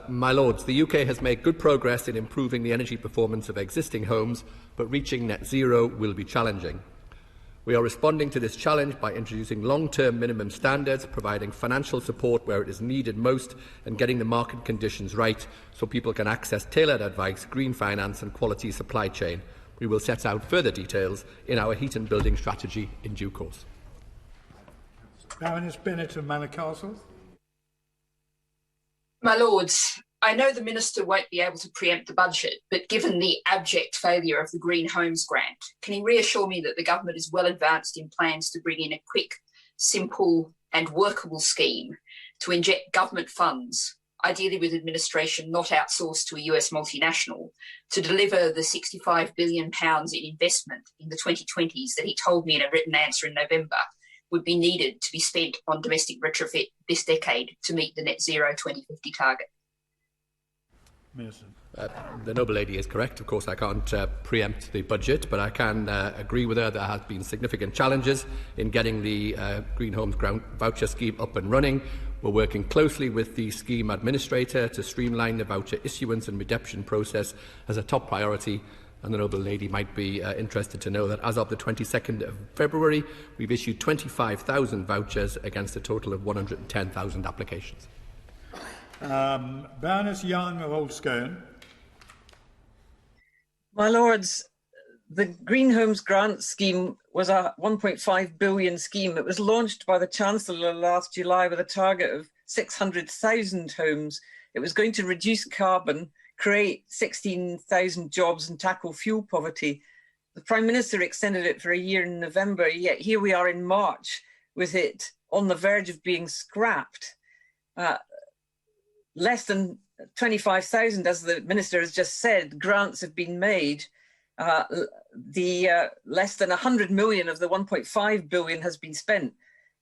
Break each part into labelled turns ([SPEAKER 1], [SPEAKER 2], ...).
[SPEAKER 1] My Lords, the UK has made good progress in improving the energy performance of existing homes, but reaching net zero will be challenging. We are responding to this challenge by introducing long-term minimum standards, providing financial support where it is needed most, and getting the market conditions right so people can access tailored advice, green finance and quality supply chain. We will set out further details in our heat and building strategy in due course.
[SPEAKER 2] Baroness Bennett of Manor Castle.
[SPEAKER 3] My Lords, I know the Minister won't be able to preempt the budget, but given the abject failure of the Green Homes Grant, can he reassure me that the government is well advanced in plans to bring in a quick, simple and workable scheme to inject government funds, ideally with administration not outsourced to a US multinational, to deliver the £65 billion in investment in the 2020s that he told me in a written answer in November would be needed to be spent on domestic retrofit this decade to meet the net zero 2050 target?
[SPEAKER 1] The noble lady is correct. Of course, I can't preempt the budget, but I can agree with her there have been significant challenges in getting the Green Homes Grant voucher scheme up and running. We're working closely with the scheme administrator to streamline the voucher issuance and redemption process as a top priority. And the noble lady might be interested to know that as of the 22nd of February, we've issued 25,000 vouchers against a total of 110,000 applications.
[SPEAKER 2] Baroness Young of Old Scone.
[SPEAKER 4] My Lords, the Green Homes Grant Scheme was a £1.5 billion scheme. It was launched by the Chancellor last July with a target of 600,000 homes. It was going to reduce carbon, create 16,000 jobs and tackle fuel poverty. The Prime Minister extended it for a year in November, yet here we are in March with it on the verge of being scrapped. Less than 25,000, as the Minister has just said, grants have been made. Less than 100 million of the 1.5 billion has been spent.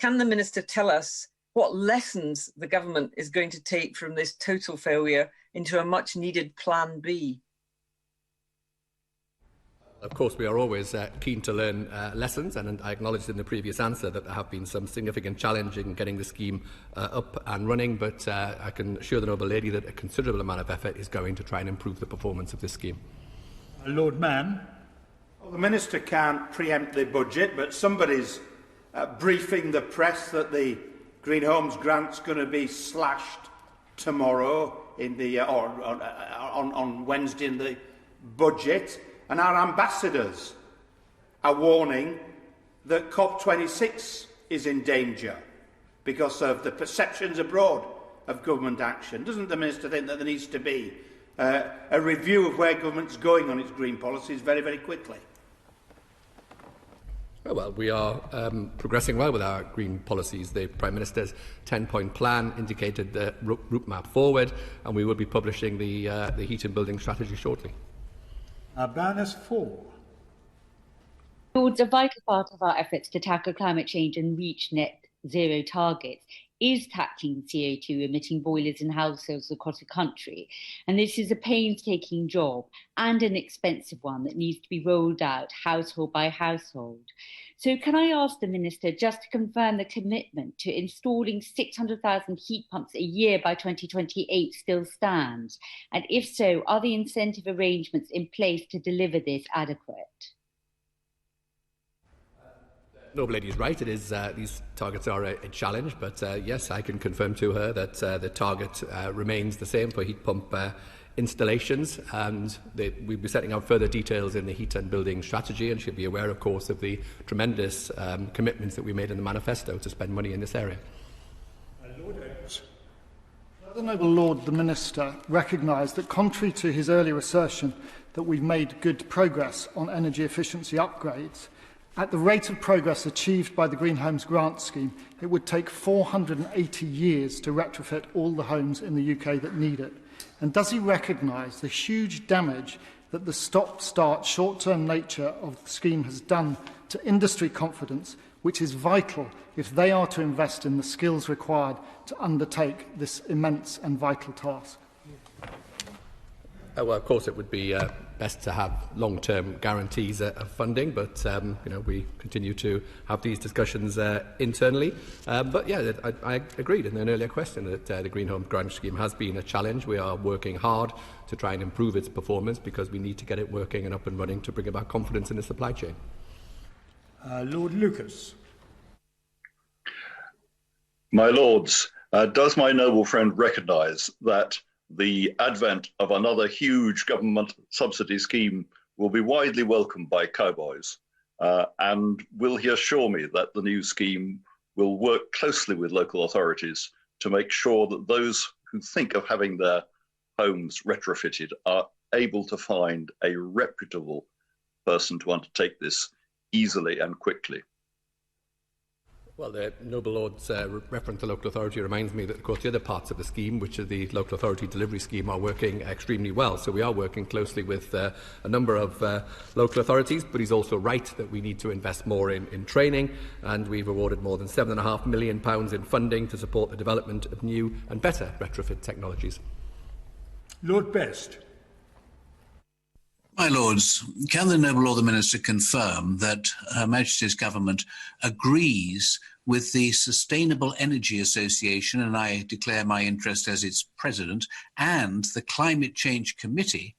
[SPEAKER 4] Can the Minister tell us what lessons the government is going to take from this total failure into a much needed Plan B?
[SPEAKER 1] Of course, we are always keen to learn lessons, and I acknowledged in the previous answer that there have been some significant challenge in getting the scheme up and running, but I can assure the noble lady that a considerable amount of effort is going to try and improve the performance of this scheme.
[SPEAKER 2] Lord Mann.
[SPEAKER 5] Well, the Minister can't preempt the budget, but somebody's briefing the press that the Green Homes Grant's going to be slashed tomorrow in the on Wednesday in the budget. And our ambassadors are warning that COP26 is in danger because of the perceptions abroad of government action. Doesn't the Minister think that there needs to be a review of where government's going on its green policies very, very quickly?
[SPEAKER 1] Well, we are progressing well with our green policies. The Prime Minister's 10-point plan indicated the route map forward, and we will be publishing the heat and building strategy shortly.
[SPEAKER 2] Baroness Ford.
[SPEAKER 6] Lords, a vital part of our efforts to tackle climate change and reach net zero targets is tackling CO2 emitting boilers in households across the country. And this is a painstaking job and an expensive one that needs to be rolled out household by household. So can I ask the Minister just to confirm the commitment to installing 600,000 heat pumps a year by 2028 still stands? And if so, are the incentive arrangements in place to deliver this adequate?
[SPEAKER 1] Noble lady is right. It is these targets are a challenge, but yes, I can confirm to her that the target remains the same for heat pump installations, and we'll be setting out further details in the heat and building strategy, and she'll be aware, of course, of the tremendous commitments that we made in the manifesto to spend money in this area.
[SPEAKER 2] Lord Oates.
[SPEAKER 7] The Noble Lord, the Minister, recognised that contrary to his earlier assertion that we've made good progress on energy efficiency upgrades, at the rate of progress achieved by the Green Homes Grant Scheme, it would take 480 years to retrofit all the homes in the UK that need it. And does he recognise the huge damage that the stop-start, short-term nature of the scheme has done to industry confidence, which is vital if they are to invest in the skills required to undertake this immense and vital task?
[SPEAKER 1] Well, of course, it would be best to have long-term guarantees of funding, but we continue to have these discussions internally. But yeah, I agreed in an earlier question that the Green Homes Grant Scheme has been a challenge. We are working hard to try and improve its performance because we need to get it working and up and running to bring about confidence in the supply chain.
[SPEAKER 2] Lord Lucas.
[SPEAKER 8] My Lords, does my noble friend recognise that the advent of another huge government subsidy scheme will be widely welcomed by cowboys? And will he assure me that the new scheme will work closely with local authorities to make sure that those who think of having their homes retrofitted are able to find a reputable person to undertake this easily and quickly?
[SPEAKER 1] Well, the Noble Lord's reference to local authority reminds me that, of course, the other parts of the scheme, which is the local authority delivery scheme, are working extremely well. So we are working closely with a number of local authorities, but he's also right that we need to invest more in training, and we've awarded more than £7.5 million in funding to support the development of new and better retrofit technologies.
[SPEAKER 2] Lord Best.
[SPEAKER 9] My Lords, can the Noble Lord the Minister confirm that Her Majesty's Government agrees with the Sustainable Energy Association, and I declare my interest as its President, and the Climate Change Committee,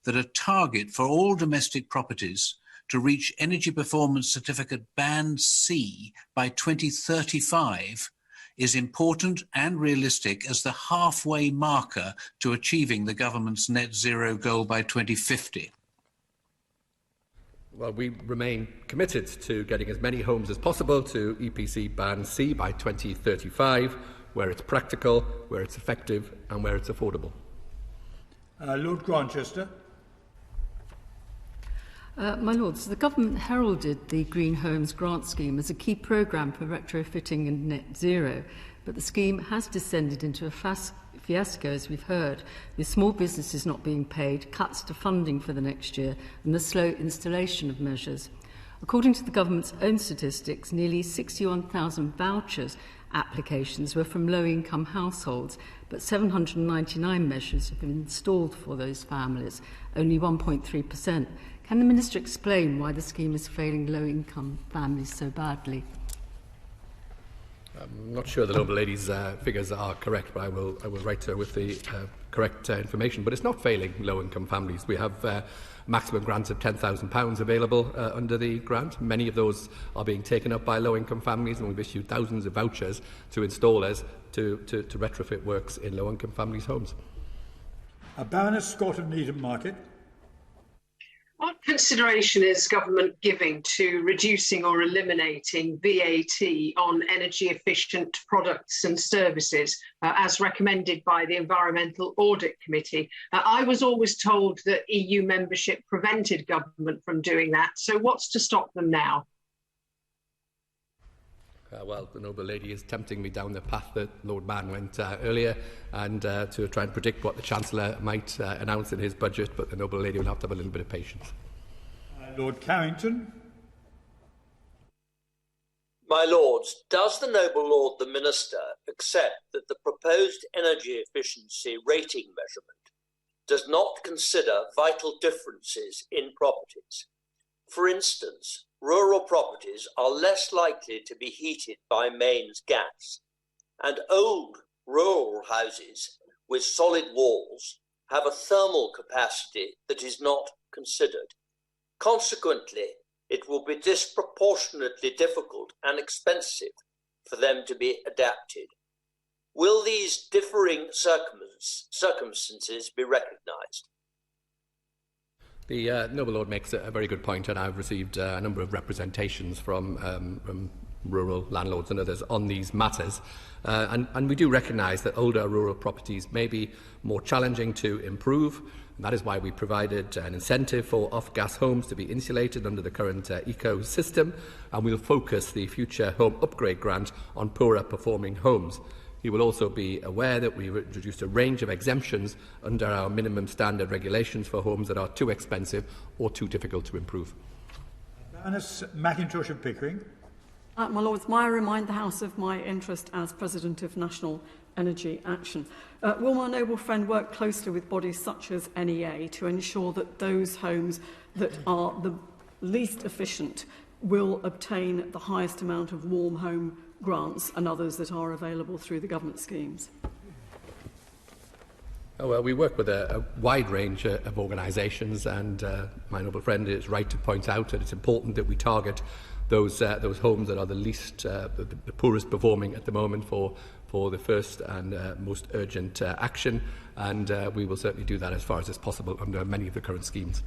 [SPEAKER 9] that a target for all domestic properties to reach Energy Performance Certificate Band C by 2035 is important and realistic as the halfway marker to achieving the government's net zero goal by 2050?
[SPEAKER 1] Well, we remain committed to getting as many homes as possible to EPC Band C by 2035, where it's practical, where it's effective and where it's affordable.
[SPEAKER 2] Lord Grantchester.
[SPEAKER 10] My Lords, the Government heralded the Green Homes Grant Scheme as a key programme for retrofitting and net zero, but the scheme has descended into a fiasco, as we've heard, with small businesses not being paid, cuts to funding for the next year and the slow installation of measures. According to the Government's own statistics, nearly 61,000 vouchers applications were from low-income households, but 799 measures have been installed for those families, only 1.3%. Can the Minister explain why the scheme is failing low-income families so badly?
[SPEAKER 1] I'm not sure the Noble Lady's figures are correct, but I will write to her with the correct information. But it's not failing low-income families. We have maximum grants of £10,000 available under the grant. Many of those are being taken up by low-income families, and we've issued thousands of vouchers to installers to retrofit works in low-income families' homes.
[SPEAKER 2] Baroness Scott of Needham Market.
[SPEAKER 11] What consideration is government giving to reducing or eliminating VAT on energy efficient products and services as recommended by the Environmental Audit Committee? I was always told that EU membership prevented government from doing that. So what's to stop them now?
[SPEAKER 1] Well, the Noble Lady is tempting me down the path that Lord Mann went earlier, and to try and predict what the Chancellor might announce in his budget, but the Noble Lady will have to have a little bit of patience.
[SPEAKER 2] Lord Carrington.
[SPEAKER 12] My Lords, does the Noble Lord the Minister accept that the proposed energy efficiency rating measurement does not consider vital differences in properties? For instance, rural properties are less likely to be heated by mains gas, and old rural houses with solid walls have a thermal capacity that is not considered. Consequently, it will be disproportionately difficult and expensive for them to be adapted. Will these differing circumstances be recognised?
[SPEAKER 1] The Noble Lord makes a very good point, and I've received a number of representations from rural landlords and others on these matters. And we do recognise that older rural properties may be more challenging to improve. And that is why we provided an incentive for off-gas homes to be insulated under the current eco system, and we'll focus the future home upgrade grant on poorer performing homes. You will also be aware that we introduced a range of exemptions under our minimum standard regulations for homes that are too expensive or too difficult to improve.
[SPEAKER 2] Baroness Mackintosh of Pickering.
[SPEAKER 13] My Lords, may I remind the House of my interest as President of National
[SPEAKER 10] energy action. Will my noble friend work closely with bodies such as NEA to ensure that those homes that are the least efficient will obtain the highest amount of warm home grants and others that are available through the government schemes?
[SPEAKER 1] Oh, well, we work with a wide range of organisations, and my noble friend is right to point out that it's important that we target those homes that are the least, the poorest performing at the moment for the first and most urgent action, and we will certainly do that as far as is possible under many of the current schemes.